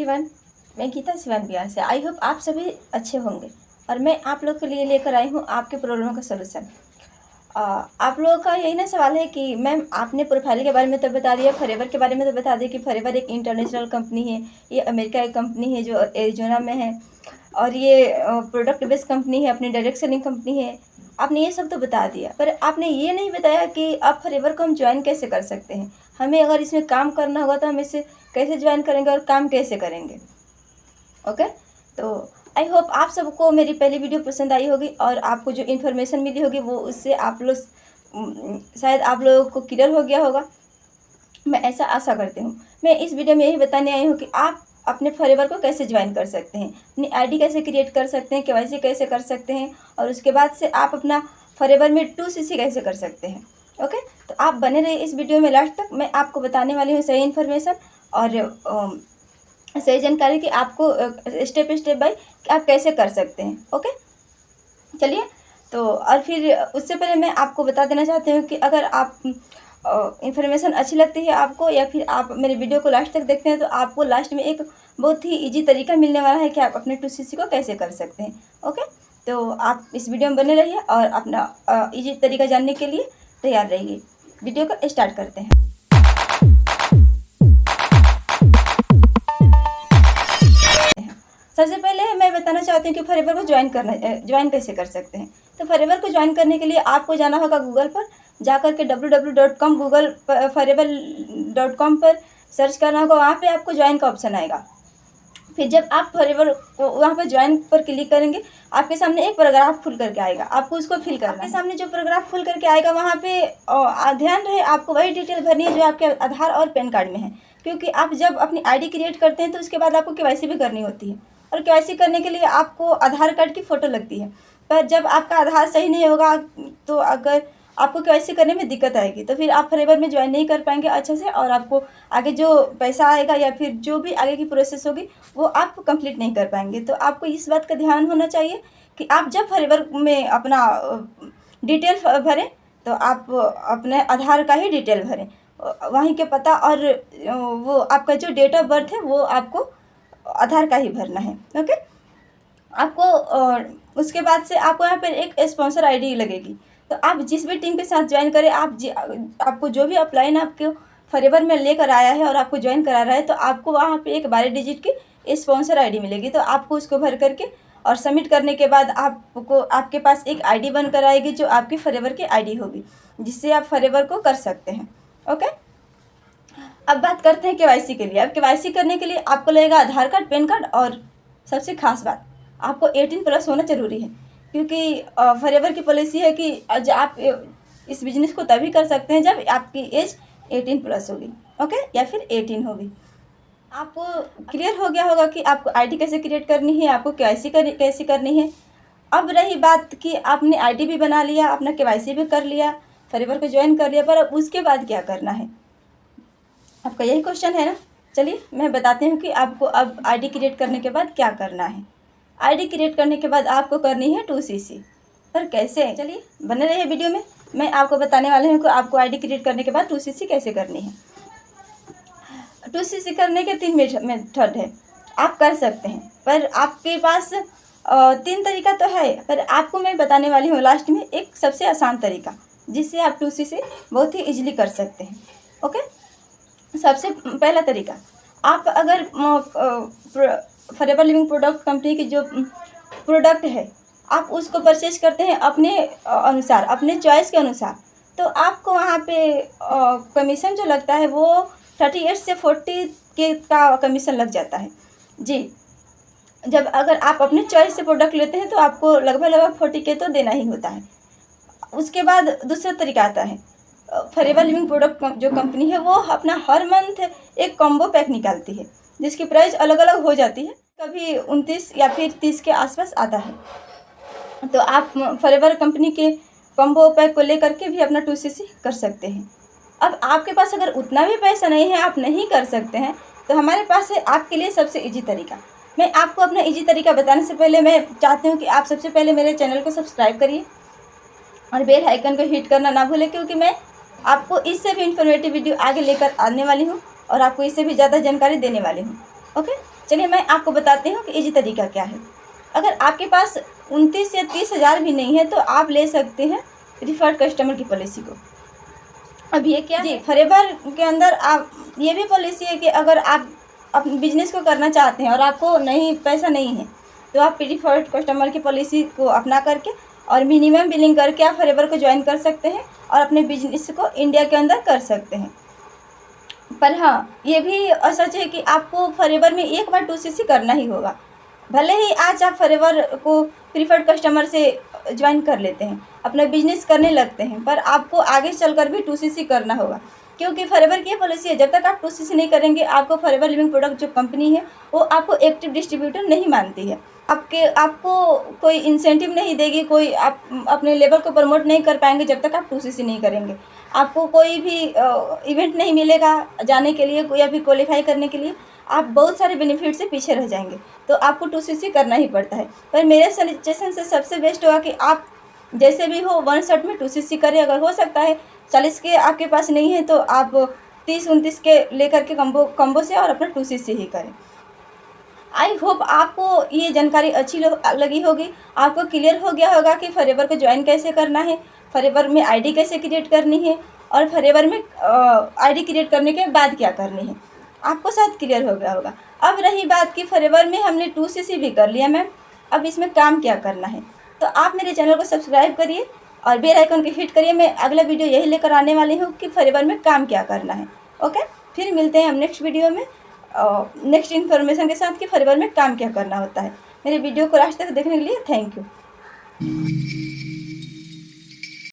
Everyone, मैं गीता सिवान बिहार से। I hope आप सभी अच्छे होंगे और मैं आप लोग के लिए लेकर आई हूँ आपके प्रॉब्लम का सलूशन। आप लोगों का यही ना सवाल है कि मैम आपने प्रोफाइल के बारे में तो बता दिया, फॉरएवर के बारे में तो बता दिया कि फॉरएवर एक इंटरनेशनल कंपनी है, ये अमेरिका की कंपनी है जो एरिजोना में है और ये प्रोडक्ट बेस्ड कंपनी है, अपनी डायरेक्ट सेलिंग कंपनी है। आपने ये सब तो बता दिया, पर आपने ये नहीं बताया कि आप फॉरएवर को हम ज्वाइन कैसे कर सकते हैं। हमें अगर इसमें काम करना होगा तो हम इसे कैसे ज्वाइन करेंगे और काम कैसे करेंगे। ओके, तो आई होप आप सबको मेरी पहली वीडियो पसंद आई होगी और आपको जो इन्फॉर्मेशन मिली होगी वो उससे आप लोग शायद आप लोगों को क्लियर हो गया होगा। मैं ऐसा आशा करती हूँ। मैं इस वीडियो में यही बताने आई हूँ कि आप अपने फॉरएवर को कैसे ज्वाइन कर सकते हैं, अपनी आईडी कैसे क्रिएट कर सकते हैं, केवाईसी कैसे कर सकते हैं और उसके बाद से आप अपना फॉरएवर में 2CC कैसे कर सकते हैं। ओके, तो आप बने रहिए इस वीडियो में लास्ट तक। मैं आपको बताने वाली हूँ सही इन्फॉर्मेशन और सही जानकारी कि आपको स्टेप स्टेप बाय आप कैसे कर सकते हैं। ओके, चलिए। तो और फिर उससे पहले मैं आपको बता देना चाहती हूँ कि अगर आप इन्फॉर्मेशन अच्छी लगती है आपको या फिर आप मेरे वीडियो को लास्ट तक देखते हैं तो आपको लास्ट में एक बहुत ही इजी तरीका मिलने वाला है कि आप अपने 2CC को कैसे कर सकते हैं। ओके, तो आप इस वीडियो में बने रहिए और अपना इजी तरीका जानने के लिए तैयार रहिए। वीडियो को स्टार्ट करते हैं। सबसे पहले मैं बताना चाहती हूँ कि फॉरएवर को ज्वाइन कैसे कर सकते हैं। तो फॉरएवर को ज्वाइन करने के लिए आपको जाना होगा गूगल पर, जाकर के www.com गूगल forever.com पर सर्च करना होगा। वहाँ पे आपको ज्वाइन का ऑप्शन आएगा। फिर जब आप फॉरएवर को वहाँ पर ज्वाइन पर क्लिक करेंगे आपके सामने एक पैराग्राफ खुल करके आएगा, आपको उसको फिल करना है। आपके सामने जो पैराग्राफ खुल करके आएगा वहाँ पे ध्यान रहे आपको वही डिटेल भरनी है जो आपके आधार और पैन कार्ड में है, क्योंकि आप जब अपनी आईडी क्रिएट करते हैं तो उसके बाद आपको केवाईसी भी करनी होती है और केवाईसी करने के लिए आपको आधार कार्ड की फ़ोटो लगती है। पर जब आपका आधार सही नहीं होगा तो अगर आपको केवाईसी करने में दिक्कत आएगी तो फिर आप फॉरएवर में ज्वाइन नहीं कर पाएंगे अच्छे से और आपको आगे जो पैसा आएगा या फिर जो भी आगे की प्रोसेस होगी वो आप कंप्लीट नहीं कर पाएंगे। तो आपको इस बात का ध्यान होना चाहिए कि आप जब फॉरएवर में अपना डिटेल भरें तो आप अपने आधार का ही डिटेल भरें, वहीं के पता और वो आपका जो डेट ऑफ बर्थ है वो आपको आधार का ही भरना है। ओके, आपको उसके बाद से आपको यहाँ पर एक स्पॉन्सर आईडी लगेगी। तो आप जिस भी टीम के साथ ज्वाइन करें आपको जो भी अपलाइन आपको फॉरएवर में लेकर आया है और आपको ज्वाइन करा रहा है तो आपको वहाँ पे एक 12 डिजिट की स्पॉन्सर आईडी मिलेगी। तो आपको उसको भर करके और सबमिट करने के बाद आपको आपके पास एक आईडी बनकर आएगी जो आपकी फॉरएवर की आईडी होगी, जिससे आप फॉरएवर को कर सकते हैं। ओके, अब बात करते हैं केवाईसी के लिए। अब केवाईसी करने के लिए आपको लगेगा आधार कार्ड, पैन कार्ड और सबसे खास बात आपको 18+ होना ज़रूरी है, क्योंकि फॉरएवर की पॉलिसी है कि आप इस बिज़नेस को तभी कर सकते हैं जब आपकी एज 18+ होगी। ओके, या फिर 18 होगी। आपको क्लियर हो गया होगा कि आपको आईडी कैसे क्रिएट करनी है, आपको केवाईसी कैसे करनी है। अब रही बात कि आपने आईडी भी बना लिया, अपना केवाईसी भी कर लिया, फॉरएवर को ज्वाइन कर लिया, पर अब उसके बाद क्या करना है, आपका यही क्वेश्चन है ना। चलिए मैं बताती हूँ कि आपको अब आईडी क्रिएट करने के बाद क्या करना है। आईडी क्रिएट करने के बाद आपको करनी है 2CC, पर कैसे, चलिए बने रहिए वीडियो में। मैं आपको बताने वाली हूँ कि आपको आईडी क्रिएट करने के बाद 2CC कैसे करनी है। 2CC करने के 3 मेथड है, आप कर सकते हैं, पर आपके पास 3 तरीका तो है, पर आपको मैं बताने वाली हूँ लास्ट में एक सबसे आसान तरीका जिससे आप 2CC बहुत ही ईजिली कर सकते हैं। ओके, सबसे पहला तरीका, आप अगर फॉरएवर लिविंग प्रोडक्ट कंपनी की जो प्रोडक्ट है आप उसको परचेज करते हैं अपने अनुसार, अपने चॉइस के अनुसार, तो आपको वहाँ पे कमीशन जो लगता है वो 38 से 40 के का कमीशन लग जाता है जी। जब अगर आप अपने चॉइस से प्रोडक्ट लेते हैं तो आपको लगभग 40 के तो देना ही होता है। उसके बाद दूसरा तरीका आता है, फॉरएवर लिविंग प्रोडक्ट जो कंपनी है वो अपना हर मंथ एक कॉम्बो पैक निकालती है जिसकी प्राइस अलग अलग हो जाती है, कभी 29 या फिर 30 के आसपास आता है। तो आप फॉरएवर कंपनी के कॉम्बो पैक को लेकर के भी अपना 2CC कर सकते हैं। अब आपके पास अगर उतना भी पैसा नहीं है, आप नहीं कर सकते हैं, तो हमारे पास है आपके लिए सबसे इजी तरीका। मैं आपको अपना इजी तरीका बताने से पहले मैं चाहती हूँ कि आप सबसे पहले मेरे चैनल को सब्सक्राइब करिए और बेल आइकन को हिट करना ना भूलें, क्योंकि मैं आपको इससे भी इंफॉर्मेटिव वीडियो आगे लेकर आने वाली हूँ और आपको इससे भी ज़्यादा जानकारी देने वाली हूँ। ओके, चलिए मैं आपको बताती हूँ कि ईजी तरीका क्या है। अगर आपके पास 29 या 30 हज़ार भी नहीं है तो आप ले सकते हैं रिफर्ड कस्टमर की पॉलिसी को। अब ये क्या जी, फॉरएवर के अंदर आप ये भी पॉलिसी है कि अगर आप अपने बिजनेस को करना चाहते हैं और आपको पैसा नहीं है तो आप प्रीफर्ड कस्टमर की पॉलिसी को अपना करके और मिनिमम बिलिंग करके आप फॉरएवर को ज्वाइन कर सकते हैं और अपने बिजनेस को इंडिया के अंदर कर सकते हैं। पर हाँ, ये भी सच है कि आपको फॉरएवर में एक बार 2CC करना ही होगा। भले ही आज आप फॉरएवर को प्रीफर्ड कस्टमर से ज्वाइन कर लेते हैं, अपना बिजनेस करने लगते हैं, पर आपको आगे चलकर भी 2CC करना होगा, क्योंकि फॉरएवर की ये पॉलिसी है, जब तक आप 2CC नहीं करेंगे आपको फॉरएवर लिविंग प्रोडक्ट जो कंपनी है वो आपको एक्टिव डिस्ट्रीब्यूटर नहीं मानती है। आपको कोई इंसेंटिव नहीं देगी, कोई आप अपने लेवल को प्रमोट नहीं कर पाएंगे जब तक आप 2CC नहीं करेंगे। आपको कोई भी इवेंट नहीं मिलेगा जाने के लिए या फिर क्वालिफाई करने के लिए। आप बहुत सारे बेनिफिट से पीछे रह जाएंगे, तो आपको 2CC करना ही पड़ता है। पर मेरे सजेशन से सबसे बेस्ट होगा कि आप जैसे भी हो 1 शॉट में 2CC करें। अगर हो सकता है 40 के आपके पास नहीं है तो आप 30-29 के लेकर के कम्बो से और अपना 2CC ही करें। आई होप आपको ये जानकारी अच्छी लगी होगी, आपको क्लियर हो गया होगा कि फॉरएवर को ज्वाइन कैसे करना है, फॉरएवर में आईडी कैसे क्रिएट करनी है और फॉरएवर में आईडी क्रिएट करने के बाद क्या करनी है, आपको शायद क्लियर हो गया होगा। अब रही बात कि फॉरएवर में हमने 2CC भी कर लिया मैम, अब इसमें काम क्या करना है, तो आप मेरे चैनल को सब्सक्राइब करिए और बेल आइकन को हिट करिए। मैं अगला वीडियो यही लेकर आने वाली हूँ कि फॉरएवर में काम क्या करना है। ओके, फिर मिलते हैं हम नेक्स्ट वीडियो में नेक्स्ट इन्फॉर्मेशन के साथ कि फॉरएवर में काम क्या करना होता है। मेरे वीडियो को लास्ट तक देखने के लिए थैंक यू।